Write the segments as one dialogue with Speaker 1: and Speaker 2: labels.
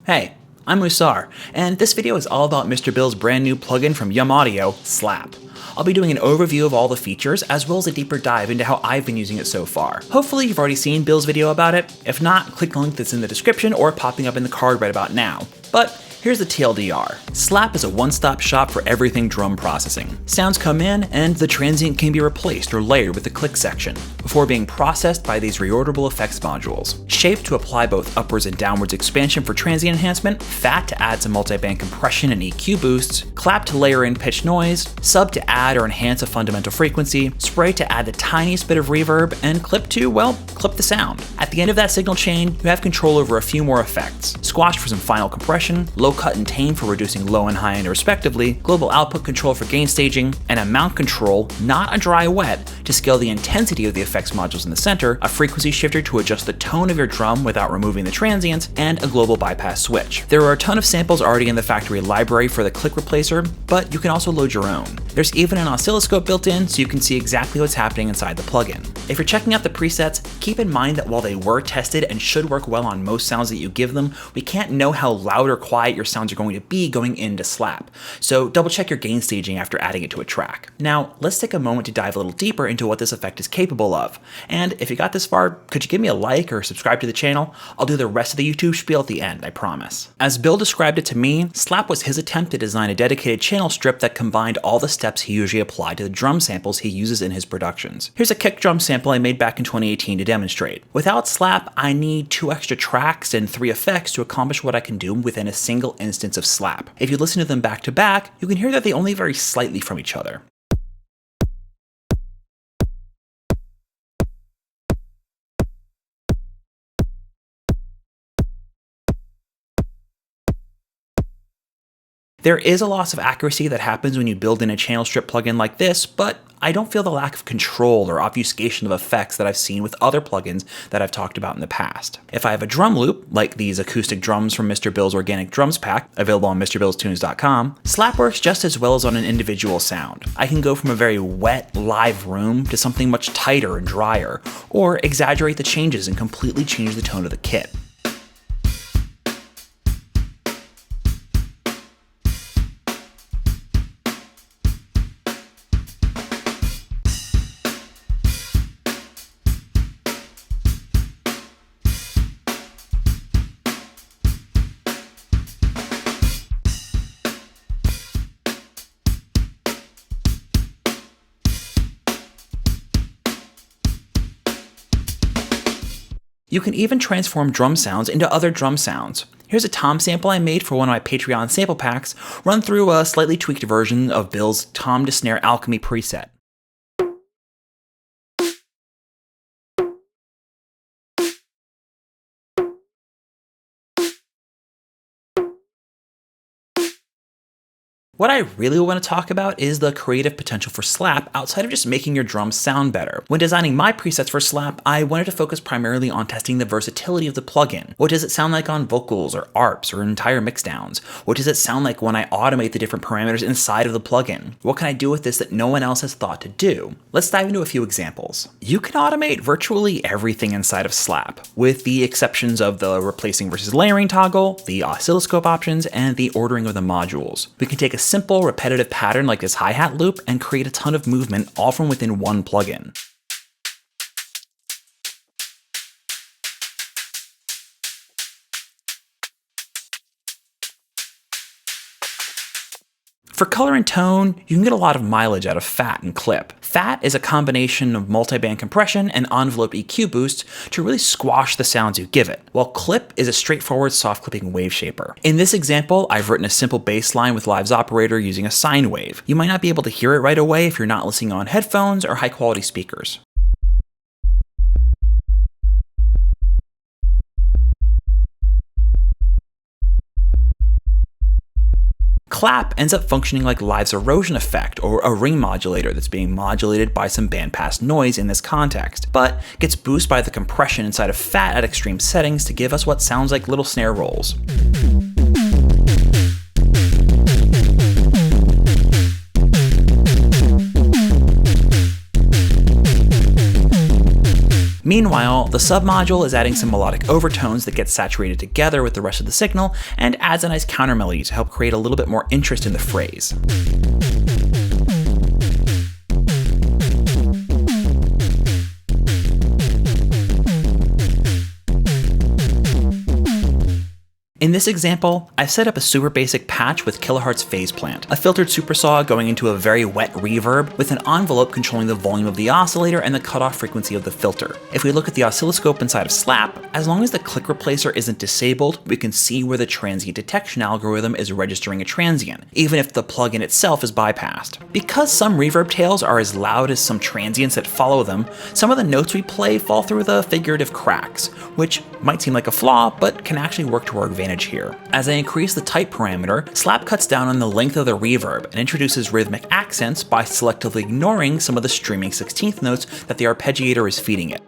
Speaker 1: Hey, I'm Musar, and this video is all about Mr. Bill's brand new plugin from Yum Audio, Slap. I'll be doing an overview of all the features, as well as a deeper dive into how I've been using it so far. Hopefully you've already seen Bill's video about it. If not, click the link that's in the description or popping up in the card right about now. But here's the TLDR. Slap is a one-stop shop for everything drum processing. Sounds come in, and the transient can be replaced or layered with the click section, before being processed by these reorderable effects modules. Shape to apply both upwards and downwards expansion for transient enhancement, fat to add some multi-band compression and EQ boosts, clap to layer in pitch noise, sub to add or enhance a fundamental frequency, spray to add the tiniest bit of reverb, and clip to, well, clip the sound. At the end of that signal chain, you have control over a few more effects. Squash for some final compression, low cut and tame for reducing low and high end respectively, global output control for gain staging, and a mount control, not a dry wet, to scale the intensity of the effects modules in the center, a frequency shifter to adjust the tone of your drum without removing the transients, and a global bypass switch. There are a ton of samples already in the factory library for the click replacer, but you can also load your own. There's even an oscilloscope built in so you can see exactly what's happening inside the plugin. If you're checking out the presets, keep in mind that while they were tested and should work well on most sounds that you give them, we can't know how loud or quiet your sounds are going to be going into Slap, so double check your gain staging after adding it to a track. Now, let's take a moment to dive a little deeper into what this effect is capable of. And if you got this far, could you give me a like or subscribe to the channel? I'll do the rest of the YouTube spiel at the end, I promise. As Bill described it to me, Slap was his attempt to design a dedicated channel strip that combined all the steps he usually applied to the drum samples he uses in his productions. Here's a kick drum sample I made back in 2018 to demonstrate. Without Slap, I need 2 extra tracks and 3 effects to accomplish what I can do within a single instance of Slap. If you listen to them back to back, you can hear that they only vary slightly from each other. There is a loss of accuracy that happens when you build in a channel strip plugin like this, but I don't feel the lack of control or obfuscation of effects that I've seen with other plugins that I've talked about in the past. If I have a drum loop, like these acoustic drums from Mr. Bill's Organic Drums pack, available on MrBillsTunes.com, Slap works just as well as on an individual sound. I can go from a very wet, live room to something much tighter and drier, or exaggerate the changes and completely change the tone of the kit. You can even transform drum sounds into other drum sounds. Here's a tom sample I made for one of my Patreon sample packs, run through a slightly tweaked version of Bill's tom to snare alchemy preset. What I really want to talk about is the creative potential for Slap outside of just making your drums sound better. When designing my presets for Slap, I wanted to focus primarily on testing the versatility of the plugin. What does it sound like on vocals or ARPs or entire mixdowns? What does it sound like when I automate the different parameters inside of the plugin? What can I do with this that no one else has thought to do? Let's dive into a few examples. You can automate virtually everything inside of Slap, with the exceptions of the replacing versus layering toggle, the oscilloscope options, and the ordering of the modules. We can take a simple repetitive pattern like this hi-hat loop and create a ton of movement all from within one plugin. For color and tone, you can get a lot of mileage out of fat and clip. Fat is a combination of multi-band compression and envelope EQ boost to really squash the sounds you give it, while clip is a straightforward soft clipping wave shaper. In this example, I've written a simple bass line with Live's operator using a sine wave. You might not be able to hear it right away if you're not listening on headphones or high quality speakers. Clap ends up functioning like Live's erosion effect or a ring modulator that's being modulated by some bandpass noise in this context, but gets boosted by the compression inside of fat at extreme settings to give us what sounds like little snare rolls. Meanwhile, the submodule is adding some melodic overtones that get saturated together with the rest of the signal and adds a nice counter melody to help create a little bit more interest in the phrase. In this example, I've set up a super basic patch with kilohertz phase plant, a filtered supersaw going into a very wet reverb with an envelope controlling the volume of the oscillator and the cutoff frequency of the filter. If we look at the oscilloscope inside of Slap, as long as the click replacer isn't disabled, we can see where the transient detection algorithm is registering a transient, even if the plugin itself is bypassed. Because some reverb tails are as loud as some transients that follow them, some of the notes we play fall through the figurative cracks, which might seem like a flaw, but can actually work to our advantage here. As I increase the type parameter, Slap cuts down on the length of the reverb and introduces rhythmic accents by selectively ignoring some of the streaming 16th notes that the arpeggiator is feeding it.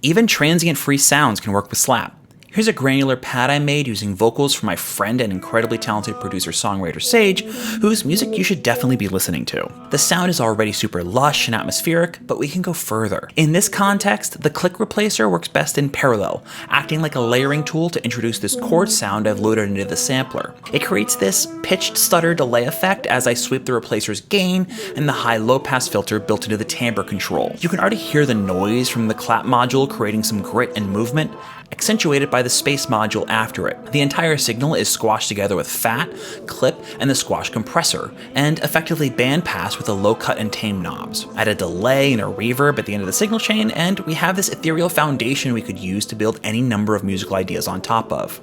Speaker 1: Even transient-free sounds can work with Slap. Here's a granular pad I made using vocals from my friend and incredibly talented producer-songwriter Sage, whose music you should definitely be listening to. The sound is already super lush and atmospheric, but we can go further. In this context, the click replacer works best in parallel, acting like a layering tool to introduce this chord sound I've loaded into the sampler. It creates this pitched stutter delay effect as I sweep the replacer's gain and the high-low pass filter built into the timbre control. You can already hear the noise from the clap module creating some grit and movement, accentuated by the space module after it. The entire signal is squashed together with fat, clip, and the squash compressor, and effectively bandpassed with the low cut and tame knobs. Add a delay and a reverb at the end of the signal chain, and we have this ethereal foundation we could use to build any number of musical ideas on top of.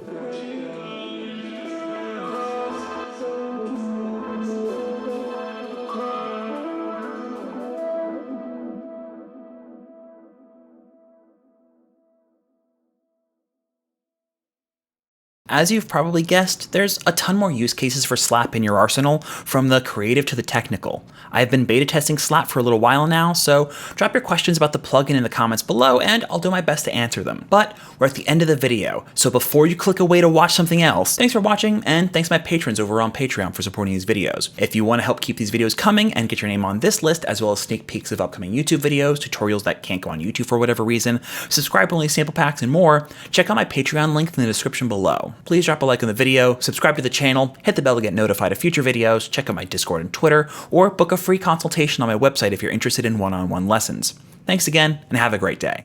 Speaker 1: As you've probably guessed, there's a ton more use cases for Slap in your arsenal, from the creative to the technical. I've been beta testing Slap for a little while now, so drop your questions about the plugin in the comments below and I'll do my best to answer them. But we're at the end of the video, so before you click away to watch something else, thanks for watching and thanks to my patrons over on Patreon for supporting these videos. If you want to help keep these videos coming and get your name on this list, as well as sneak peeks of upcoming YouTube videos, tutorials that can't go on YouTube for whatever reason, subscribe-only sample packs, and more, check out my Patreon link in the description below. Please drop a like on the video, subscribe to the channel, hit the bell to get notified of future videos, check out my Discord and Twitter, or book a free consultation on my website if you're interested in one-on-one lessons. Thanks again, and have a great day.